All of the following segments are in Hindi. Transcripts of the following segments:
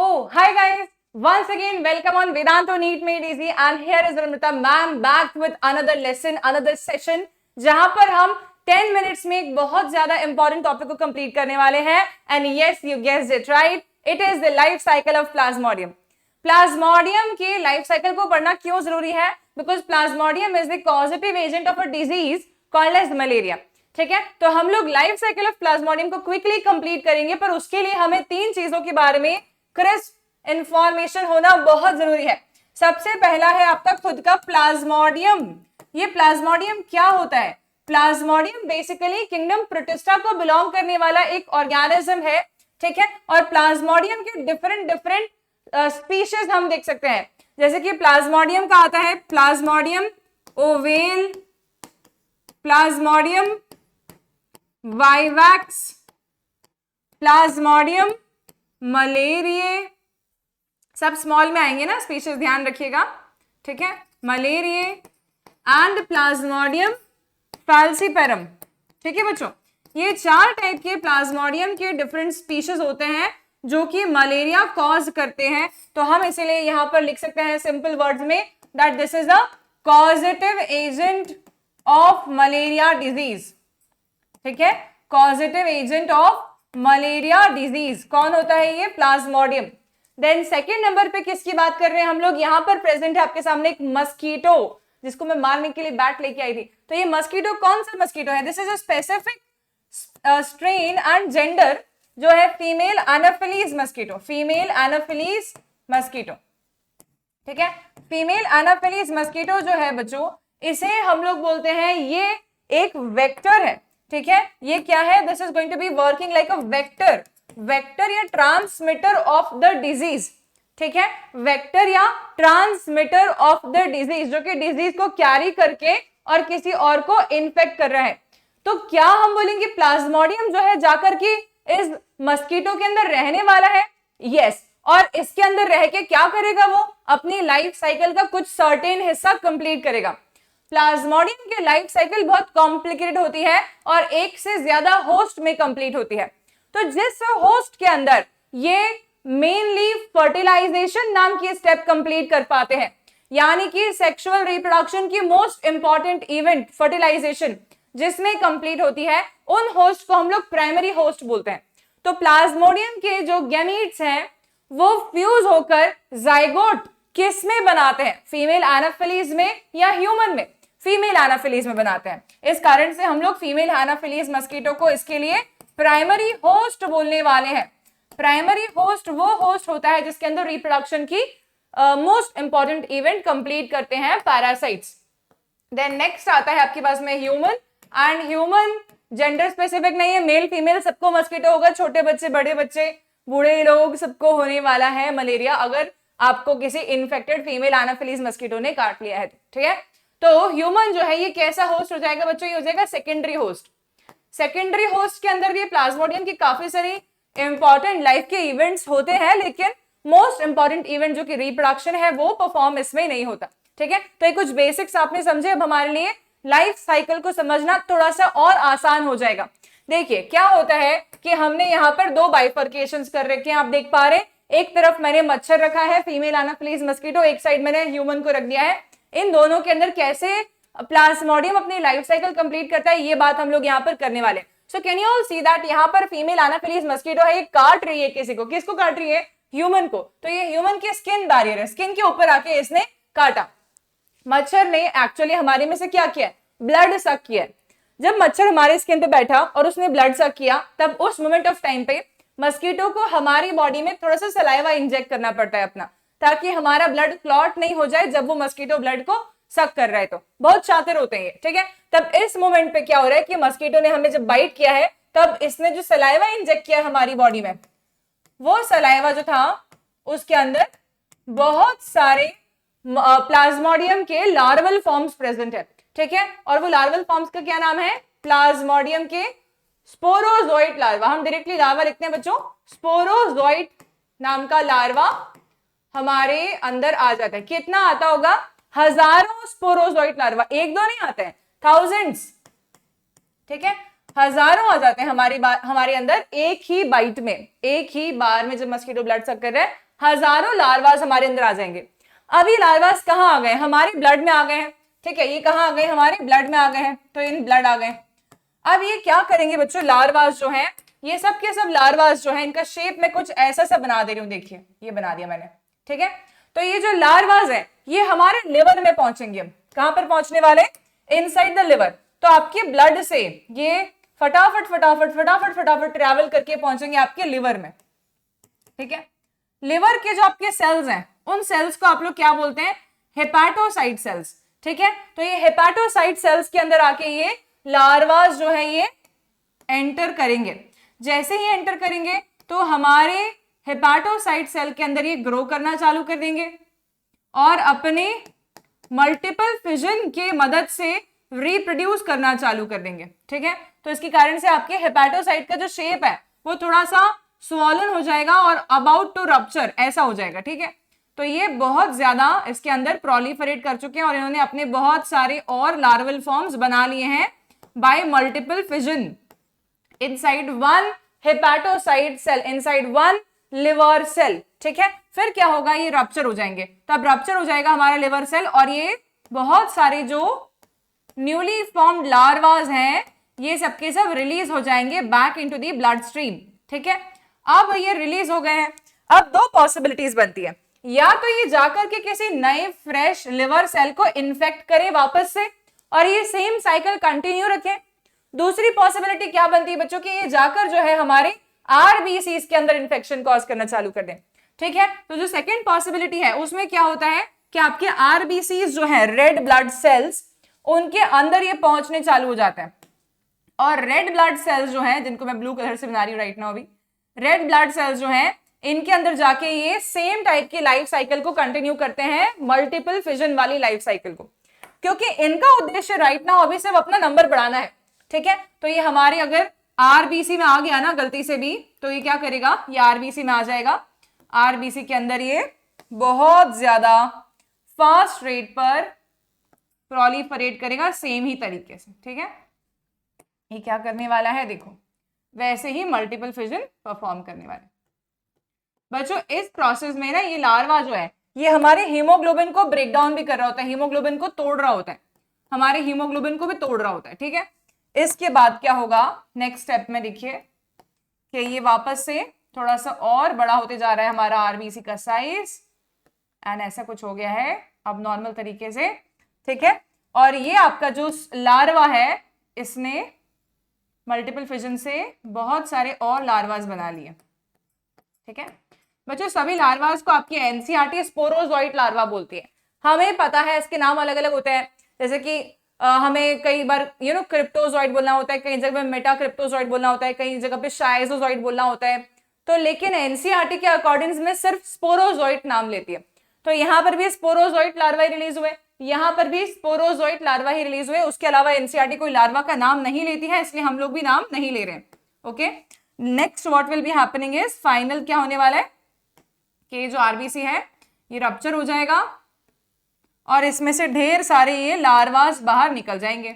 Oh, hi guys! Once again, welcome on Vedantu Neat Made Easy, and here is Ramita ma'am back with another lesson, another session, जहां पर हम 10 मिनट्स में एक बहुत ज्यादा इंपॉर्टेंट टॉपिक को कंप्लीट करने वाले हैं. And yes, you guessed it right, it is the life cycle of Plasmodium. Plasmodium के लाइफ साइकिल को पढ़ना क्यों जरूरी है? Because Plasmodium is the causative agent of a disease called as malaria. ठीक है, तो हम लोग लाइफ साइकिल ऑफ प्लाज्मोडियम को क्विकली कंप्लीट करेंगे, पर उसके लिए हमें 3 चीजों के बारे में क्रिस्प इंफॉर्मेशन होना बहुत जरूरी है. सबसे पहला है आपका खुद का प्लाज्मोडियम. ये प्लाज्मोडियम क्या होता है? प्लाज्मोडियम बेसिकली किंगडम प्रोटिस्टा को बिलोंग करने वाला एक ऑर्गेनिज्म है. ठीक है, और प्लाज्मोडियम के डिफरेंट स्पीशीज हम देख सकते हैं. जैसे कि प्लाज्मोडियम का आता है plasmodium ovale, plasmodium vivax, plasmodium malariae, सब स्मॉल में आएंगे ना स्पीशीज, ध्यान रखिएगा. ठीक है, मलेरिए एंड प्लाज्मोडियम फैल्सीपेरम. ठीक है बच्चों, ये 4 टाइप के प्लाज्मोडियम के डिफरेंट स्पीशीज होते हैं जो कि मलेरिया कॉज करते हैं. तो हम इसीलिए यहां पर लिख सकते हैं सिंपल वर्ड्स में that this is a causative agent of malaria disease. ठीक है, causative agent of malaria disease कौन होता है? ये प्लाज्मोडियम. देन सेकेंड नंबर पे किसकी बात कर रहे हैं हम लोग? यहां पर प्रेजेंट है आपके सामने एक मस्कीटो, जिसको मैं मारने के लिए बैट लेके आई थी. तो ये मस्कीटो कौन सा मस्कीटो है? This is a specific strain and gender जो है female Anopheles mosquito. Female Anopheles mosquito. ठीक है, फीमेल एनाफिलीज मस्कीटो जो है बच्चों, इसे हम लोग बोलते हैं ये एक वेक्टर है. ठीक है, ये क्या है? This is going to be working like a vector. Vector या ट्रांसमिटर ऑफ द डिजीज. ठीक है, वेक्टर या ट्रांसमिटर ऑफ द डिजीज, जो कि डिजीज को कैरी करके और किसी और को इन्फेक्ट कर रहा है. तो क्या हम बोलेंगे प्लाज्मोडियम जो है जाकर के इस मस्कीटो के अंदर रहने वाला है? यस. और इसके अंदर रह के क्या करेगा? वो अपनी लाइफ साइकिल का कुछ सर्टेन हिस्सा कंप्लीट करेगा. प्लाज्मोडियम की लाइफ साइकिल बहुत कॉम्प्लिकेटेड होती है और एक से ज्यादा होस्ट में कंप्लीट होती है. तो जिस होस्ट के अंदर ये मेनली फर्टिलाइजेशन नाम की स्टेप कंप्लीट कर पाते हैं, यानी कि सेक्सुअल रिप्रोडक्शन की मोस्ट इंपॉर्टेंट इवेंट फर्टिलाइजेशन जिसमें कंप्लीट होती है, उन होस्ट को हम लोग प्राइमरी होस्ट बोलते हैं. तो प्लाज्मोडियम के जो गैमीट्स हैं वो फ्यूज होकर जाइगोट किस में बनाते हैं? फीमेल एनाफिलीज में या ह्यूमन में? फीमेल एनाफिलीज में बनाते हैं. इस कारण से हम लोग फीमेल एनाफिलीज मस्कीटो को इसके लिए प्राइमरी होस्ट बोलने वाले हैं. प्राइमरी होस्ट वो होस्ट होता है जिसके अंदर रिप्रोडक्शन की मोस्ट इंपॉर्टेंट इवेंट कंप्लीट करते हैं पैरासाइट्स. देन नेक्स्ट आता है आपके पास में human. And human gender specific नहीं है, मेल फीमेल सबको मस्कीटो होगा, छोटे बच्चे, बड़े बच्चे, बूढ़े लोग, सबको होने वाला है मलेरिया अगर आपको किसी इन्फेक्टेड फीमेल एनाफिलीज मस्कीटो ने काट लिया है. ठीक है, तो ह्यूमन जो है ये कैसा होस्ट हो जाएगा बच्चों? ये हो जाएगा सेकेंडरी होस्ट. सेकेंडरी होस्ट के अंदर भी प्लाज्मोडियम की काफी सारी इंपॉर्टेंट लाइफ के इवेंट्स होते हैं, लेकिन मोस्ट इंपॉर्टेंट इवेंट जो कि रिप्रोडक्शन है वो परफॉर्म इसमें नहीं होता. ठीक है, तो ये कुछ बेसिक्स आपने समझे. अब हमारे लिए लाइफ साइकिल को समझना थोड़ा सा और आसान हो जाएगा. देखिए क्या होता है कि हमने यहाँ पर 2 बाइफर्केशंस कर रखे हैं, आप देख पा रहे हैं. एक तरफ मैंने मच्छर रखा है फीमेल एनाफिलीज मस्कीटो, एक साइड मैंने ह्यूमन को रख दिया है. इन दोनों के अंदर कैसे प्लाज्मोडियम अपनी लाइफ साइकिल कंप्लीट करता है ये बात हम लोग यहाँ पर करने वाले. So can you all see that यहाँ पर फीमेल एनाफिलीज मस्कीटो है, ये काट रही है किसी को. किसको काट रही है? ह्यूमन को. तो ये ह्यूमन की स्किन बैरियर है, स्किन के ऊपर आके इसने काटा. मच्छर ने एक्चुअली हमारे में से क्या किया? ब्लड सक किया. जब मच्छर हमारे स्किन पे बैठा और उसने ब्लड सक किया, तब उस मोमेंट ऑफ टाइम पे मस्कीटो को हमारी बॉडी में थोड़ा सा सलाइवा इंजेक्ट करना पड़ता है अपना, ताकि हमारा ब्लड क्लॉट नहीं हो जाए जब वो मस्कीटो ब्लड को सक कर रहा है. तो बहुत शातिर होते हैं ये. ठीक है, तब इस मोमेंट पे क्या हो रहा है कि मस्कीटो ने हमें जब बाइट किया है, तब इसने जो सलाइवा इंजेक्ट किया हमारी बॉडी में, वो सलाइवा जो था उसके अंदर बहुत सारे प्लाज्मोडियम के लार्वल फॉर्म्स प्रेजेंट है. ठीक है, और वो लार्वल फॉर्म्स का क्या नाम है? प्लाज्मोडियम के स्पोरोजोइट लार्वा. हम डायरेक्टली लार्वा लिखते हैं बच्चों. स्पोरोजोइट नाम का लार्वा हमारे अंदर आ जाता है. कितना आता होगा? हजारों स्पोरोजोइट लार्वा. 1-2 नहीं आते हैं, थाउजेंड्स. ठीक है, हजारों आ जाते हैं हमारे अंदर एक ही बाइट में, एक ही बार में. जब मस्कीटो ब्लड सक कर रहा है हजारों लार्वास हमारे अंदर आ जाएंगे। अब ये लार्वास कहाँ आ गए? हमारे ब्लड में आ गए हैं, ठीक है, ये कहाँ आ गए? हमारे ब्लड में आ गए हैं, तो इन ब्लड आ गए। अब ये क्या करेंगे बच्चों, लार्वास जो है, ये सब के सब लार्वास जो है, इनका शेप में कुछ ऐसा सा बना दे रही हूँ, देखिए ये बना दिया मैंने, ठीक है। तो ये जो लार्वास है ये हमारे लिवर में पहुंचेंगे। कहां पर पहुंचने वाले? Inside the liver. तो आपके ब्लड से ये फटाफट फटाफट फटाफट फटाफट ट्रैवल करके पहुंचेंगे आपके लिवर में, ठीक है। लिवर के जो आपके सेल्स हैं, उन सेल्स को आप लोग क्या बोलते हैं? हेपाटोसाइट सेल्स, ठीक है। तो ये हेपाटोसाइट सेल्स के अंदर आके ये लार्वास जो है ये एंटर करेंगे। जैसे ही एंटर करेंगे तो हमारे हेपाटोसाइट सेल के अंदर ये ग्रो करना चालू कर देंगे और अपने मल्टीपल फिजन के मदद से रिप्रोड्यूस करना चालू कर देंगे, ठीक है। तो इसके कारण से आपके हेपाटोसाइट का जो शेप है वो थोड़ा सा स्वॉलन हो जाएगा और अबाउट टू रप्चर ऐसा हो जाएगा, ठीक है। तो ये बहुत ज्यादा इसके अंदर प्रोलिफरेट कर चुके हैं और इन्होंने अपने बहुत सारे और लार्वल फॉर्म्स बना लिए हैं by multiple fission inside one hepatocyte cell, inside one liver cell, ठीक है। फिर क्या होगा? ये रप्चर हो जाएंगे। तो अब रप्चर हो जाएगा हमारा लिवर सेल और ये बहुत सारे जो न्यूली फॉर्म्ड लार्वास हैं ये सबके सब रिलीज हो जाएंगे back into the blood stream, ठीक है। अब ये रिलीज हो गए हैं। अब दो पॉसिबिलिटीज बनती है, या तो ये जाकर के किसी नए फ्रेश लिवर सेल को इन्फेक्ट करे वापस से और ये सेम साइकिल कंटिन्यू रखे। दूसरी पॉसिबिलिटी क्या बनती है बच्चों की, ये जाकर जो है हमारे आरबीसी के अंदर इंफेक्शन कॉज करना चालू कर दें, ठीक है। तो जो सेकेंड पॉसिबिलिटी है उसमें क्या होता है कि आपके आरबीसी जो है रेड ब्लड सेल्स, उनके अंदर ये पहुंचने चालू हो जाते हैं और रेड ब्लड सेल्स जो है, जिनको मैं ब्लू कलर से बना रही हूँ राइट नाउ, अभी रेड ब्लड सेल्स जो है इनके अंदर जाके ये सेम टाइप की लाइफ साइकिल को कंटिन्यू करते हैं, मल्टीपल फिजन वाली लाइफ साइकिल को, क्योंकि इनका उद्देश्य राइट नाउ अभी सिर्फ अपना नंबर बढ़ाना है, ठीक है। तो ये हमारे अगर आरबीसी में आ गया ना गलती से भी, तो ये क्या करेगा? ये आरबीसी में आ जाएगा। आरबीसी के अंदर ये बहुत ज्यादा फास्ट रेट पर प्रोलिफरेट करेगा सेम ही तरीके से, ठीक है। ये क्या करने वाला है? देखो वैसे ही मल्टीपल फिजन परफॉर्म करने वाला है। बच्चों इस प्रोसेस में ना ये लार्वा जो है ये हमारे हीमोग्लोबिन को ब्रेक डाउन भी कर रहा होता है, हीमोग्लोबिन को तोड़ रहा होता है, हमारे हीमोग्लोबिन को भी तोड़ रहा होता है, ठीक है। इसके बाद क्या होगा नेक्स्ट स्टेप में? देखिए कि ये वापस से थोड़ा सा और बड़ा होते जा रहा है हमारा आरबीसी का साइज, एंड ऐसा कुछ हो गया है अब नॉर्मल तरीके से, ठीक है। और ये आपका जो लार्वा है इसने मल्टीपल फिजन से बहुत सारे और लार्वास बना लिए, ठीक है। बच्चों सभी लार्वास को आपकी एनसीईआरटी स्पोरोजोइट लार्वा बोलती है। हमें पता है इसके नाम अलग अलग होते हैं, जैसे कि हमें कई बार क्रिप्टोजोइड बोलना होता है, कई जगह मेटा क्रिप्टोजोइड बोलना होता है, कई जगह पे शाइजोजोइड बोलना होता है। तो लेकिन एनसीईआरटी के अकॉर्डिंग में सिर्फ स्पोरोजोइट नाम लेती है। तो यहाँ पर भी स्पोरोजोइट लार्वा ही रिलीज हुए, यहाँ पर भी स्पोरोजोइट लार्वा ही रिलीज हुए, उसके अलावा एनसीईआरटी कोई लार्वा का नाम नहीं लेती है, इसलिए हम लोग भी नाम नहीं ले रहे हैं। Okay, next what will be happening is, final क्या होने वाला है कि जो आरबीसी है ये रप्चर हो जाएगा और इसमें से ढेर सारे ये लार्वास बाहर निकल जाएंगे।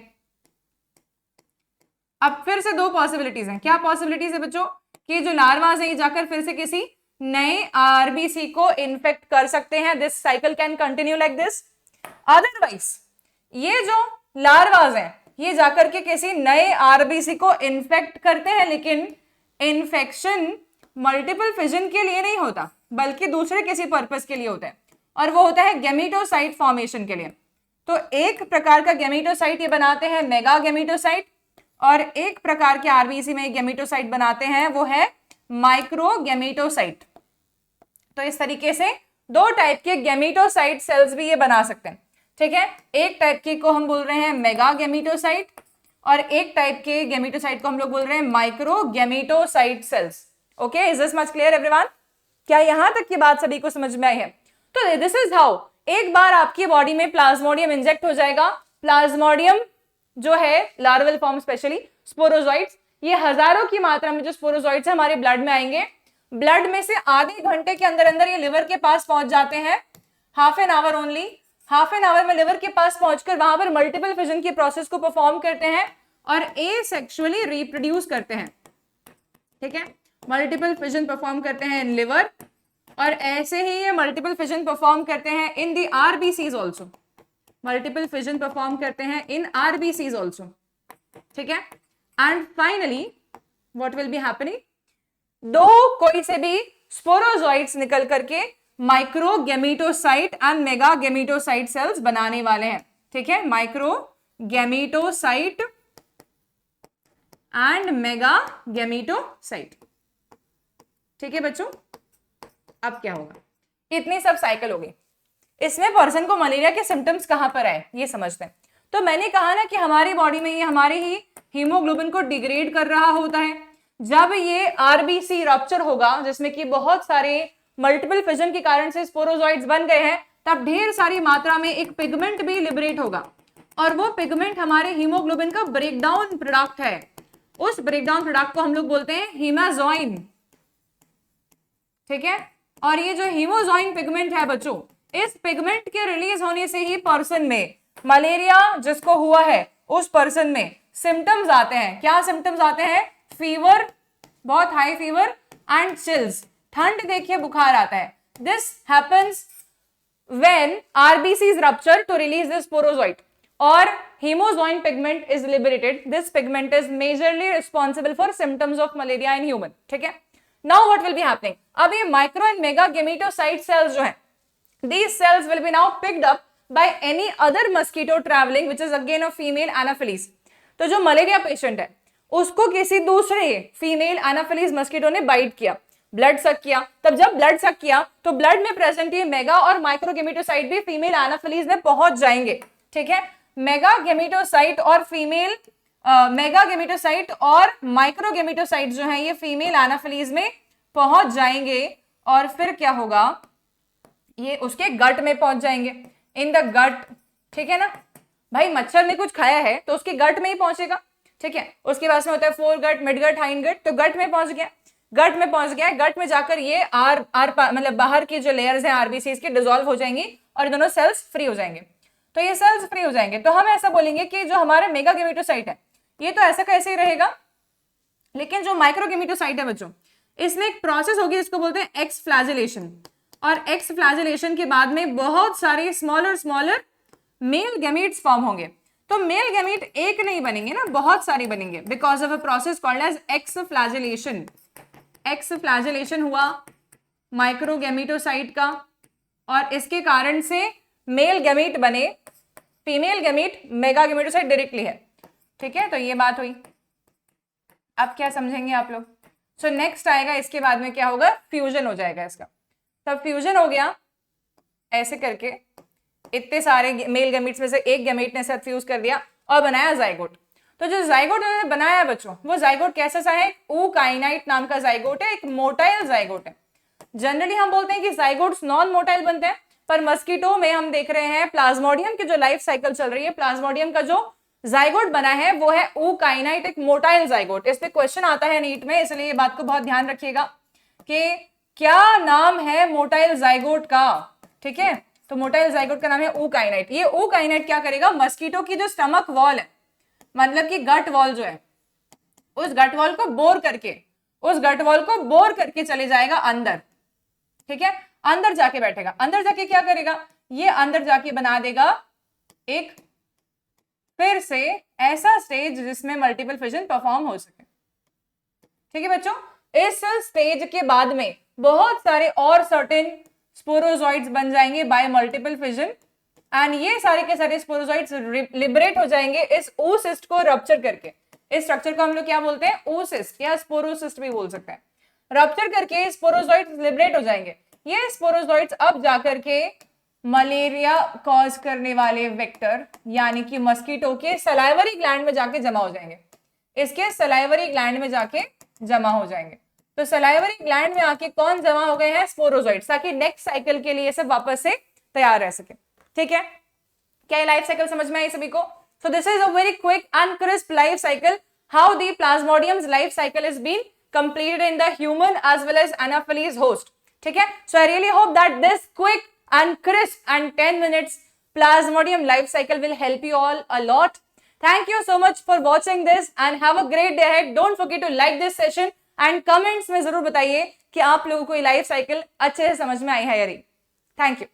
अब फिर से दो पॉसिबिलिटीज हैं। क्या पॉसिबिलिटीज है बच्चों? कि जो लार्वास है ये जाकर फिर से किसी नए आरबीसी को इन्फेक्ट कर सकते हैं, this cycle can continue like this. Otherwise ये जो लार्वास हैं ये जाकर के किसी नए आरबीसी को इन्फेक्ट करते हैं, लेकिन इन्फेक्शन मल्टीपल फिजन के लिए नहीं होता बल्कि दूसरे किसी पर्पस के लिए होता है, और वो होता है गैमेटोसाइट फॉर्मेशन के लिए। तो एक प्रकार का गैमेटोसाइट ये बनाते हैं मेगा गैमेटोसाइट, और एक प्रकार के आरबीसी में गैमेटोसाइट बनाते हैं वो है माइक्रो गैमेटोसाइट। तो इस तरीके से दो टाइप के गैमेटोसाइट सेल्स भी ये बना सकते हैं, ठीक है। एक टाइप के को हम बोल रहे हैं मेगा गैमेटोसाइट और एक टाइप के गैमेटोसाइट को हम लोग बोल रहे हैं micro gametocyte cells. Okay, is this much clear everyone? क्या यहां तक की बात सभी को समझ में आई है? तो दिस इज हाउ, एक बार आपकी बॉडी में प्लाज्मोडियम इंजेक्ट हो जाएगा। प्लाज्मोडियम जो है लार्वल फॉर्म स्पेशली स्पोरोजोइट्स, ये हजारों की मात्रा में जो स्पोरोजोइट्स है हमारे ब्लड में आएंगे। ब्लड में से आधे घंटे के अंदर अंदर ये लिवर के पास पहुंच जाते हैं, half an hour only. Half an hour में लिवर के पास पहुंचकर वहां पर मल्टीपल फिजन की प्रोसेस को परफॉर्म करते हैं और एसेक्सुअली रिप्रोड्यूस करते हैं, ठीक है। मल्टीपल फिजन परफॉर्म करते हैं इन लिवर और ऐसे ही ये मल्टीपल फिजन परफॉर्म करते हैं in the RBCs also, multiple fission perform करते हैं इन आरबीसीज ऑल्सो, ठीक है। And finally what will be happening, दो कोई से भी स्पोरोजॉइट्स निकल करके micro gametocyte and mega gametocyte cells बनाने वाले हैं, ठीक है। Micro gametocyte and mega gametocyte, ठीक है बच्चों। अब क्या होगा, इतनी सब साइकिल होगी। इसमें पर्सन को मलेरिया के सिम्टम्स कहां पर आए ये समझते हैं। तो मैंने कहा ना कि हमारी बॉडी में ये हमारे ही हीमोग्लोबिन को डिग्रेड कर रहा होता है। जब ये आरबीसी रप्चर होगा जिसमें कि बहुत सारे मल्टीपल फिजन के कारण से स्पोरोजॉइट्स बन गए हैं, तब ढेर सारी मात्रा में एक पिगमेंट भी लिबरेट होगा और वो पिगमेंट हमारे हीमोग्लोबिन का ब्रेकडाउन प्रोडक्ट है। उस ब्रेकडाउन प्रोडक्ट को हम लोग बोलते हैं हीमाजोइन, ठीक है। और ये जो हीमोजोइन पिगमेंट है बच्चों, इस पिगमेंट के रिलीज होने से ही पर्सन में मलेरिया जिसको हुआ है उस पर्सन में सिम्टम्स आते हैं। क्या सिम्टम्स आते हैं? फीवर, बहुत हाई फीवर एंड चिल्स, ठंड देखिए बुखार आता है। This happens when RBCs rupture to release this sporozoite और hemozoin pigment is liberated. This pigment is majorly responsible for symptoms of malaria in human, ठीक है। Now what will be happening? अब ये micro and mega gametocyte cells जो हैं, these cells will be now picked up by any other mosquito traveling, which is again a female anopheles. तो जो मलेरिया पेशेंट है उसको किसी दूसरे फीमेल एनाफिलीज मस्कीटो ने बाइट किया, ब्लड सक किया। तब जब ब्लड सक किया तो ब्लड में प्रेजेंट ये मेगा और माइक्रो गेमेटोसाइट भी फीमेल एनाफिलीज में पहुंच जाएंगे, ठीक है। मेगा गेमेटोसाइट और फीमेल मेगा गेमेटोसाइट और माइक्रो गेमेटोसाइट जो है ये फीमेल एनाफिलीज में पहुंच जाएंगे और फिर क्या होगा, ये उसके गट में पहुंच जाएंगे, इन द गट, ठीक है ना। भाई मच्छर ने कुछ खाया है तो उसके गट में ही पहुंचेगा, ठीक है। उसके पास में होता है फोर गट, मिड गट, हाइंड गट, तो गट में पहुंच गया, गट में पहुंच गया। गट में जाकर ये मतलब बाहर की जो लेयर्स हैं आरबीसी के डिसॉल्व हो जाएंगी और दोनों सेल्स फ्री हो जाएंगे। तो ये सेल्स फ्री हो जाएंगे तो हम ऐसा बोलेंगे कि जो हमारा मेगा गेमेटोसाइट है ये तो ऐसा कैसे ही रहेगा, लेकिन जो माइक्रो गेमेटोसाइट है बच्चों, इसमें एक प्रोसेस होगी जिसको बोलते हैं एक्स फ्लैजिलेशन। और एक्स फ्लैजिलेशन के बाद में बहुत सारे स्मॉलर मेल गैमेट्स फॉर्म होंगे। तो मेल गैमेट एक नहीं बनेंगे ना, बहुत सारे बनेंगे because of a process called as exflagellation. Exflagellation हुआ माइक्रो गैमेटोसाइट का और इसके कारण से मेल गैमेट बने, female gamete mega gametocyte directly है, ठीक है। तो ये बात हुई। अब क्या समझेंगे आप लोग? सो नेक्स्ट आएगा, इसके बाद में क्या होगा, फ्यूजन हो जाएगा इसका। तब फ्यूजन हो गया ऐसे करके, इतने सारे मेल गैमेट्स में से एक गैमेट ने साथ फ्यूज कर दिया और बनाया जाइगोट। तो जो जाइगोट उन्होंने बनाया बच्चों, वो जाइगोट कैसा सा है, ऊकाइनाइट नाम का जाइगोट है, एक मोटाइल जाइगोट है। जनरली हम बोलते हैं कि जाइगोट्स नॉन मोटाइल बनते हैं, पर मस्कीटो में हम देख रहे हैं प्लाज्मोडियम की जो लाइफ साइकिल चल रही है, प्लाज्मोडियम का जो जाइगोट बना है वो है ऊकाइनाइट, एक मोटाइल जाइगोट। इस पे क्वेश्चन आता है नीट में, इसलिए ये बात को बहुत ध्यान रखिएगा कि क्या नाम है मोटाइल जाइगोट का, ठीक है। तो मोटाइल जाइगोट का नाम है ऊकाइनाइट। ये ऊकाइनाइट क्या करेगा, मस्कीटो की जो स्टमक वॉल है, मतलब कि गट वॉल जो है, उस गट वॉल को बोर करके चले जाएगा अंदर, ठीक है। अंदर जाके बैठेगा, अंदर जाके क्या करेगा, ये अंदर जाके बना देगा एक फिर से ऐसा स्टेज जिसमें मल्टीपल फिजन परफॉर्म हो सके, ठीक है बच्चों। इस स्टेज के बाद में बहुत सारे और सर्टेन स्पोरोजॉइड्स बन जाएंगे बाय मल्टीपल फिजन एंड ये सारे के सारे स्पोरोजॉइड्स लिबरेट हो जाएंगे इस oocyst को रप्चर करके। इस स्ट्रक्चर को हम लोग क्या बोलते हैं, oocyst या स्पोरोसिस्ट भी बोल सकते हैं। रप्चर करके स्पोरोजॉइड्स लिबरेट हो जाएंगे। ये स्पोरोजॉइड्स अब जाकर के मलेरिया कॉज करने वाले वेक्टर यानी कि मस्कीटो के सलाइवरी ग्लैंड में जाके जमा हो जाएंगे, इसके सलाइवरी ग्लैंड में जाके जमा हो जाएंगे। तो सलाइवरी ग्लैंड में आके कौन जमा हो गए हैं, स्पोरोजॉइड्स, ताकि नेक्स्ट साइकिल के लिए सब वापस से तैयार रह सके, ठीक है। क्या ये लाइफ साइकिल समझ में आई सभी को? So this is a very quick and crisp life cycle, how the plasmodium's life cycle is been completed in the human as well as anopheles host, ठीक है। So I really hope that this quick and crisp and 10 minutes plasmodium life cycle will help you all a lot. Thank you so much for watching this and have a great day ahead. Don't forget to like this session and comments में जरूर बताइए कि आप लोगों को ये लाइफ साइकिल अच्छे से समझ में आई है या नहीं। Thank you.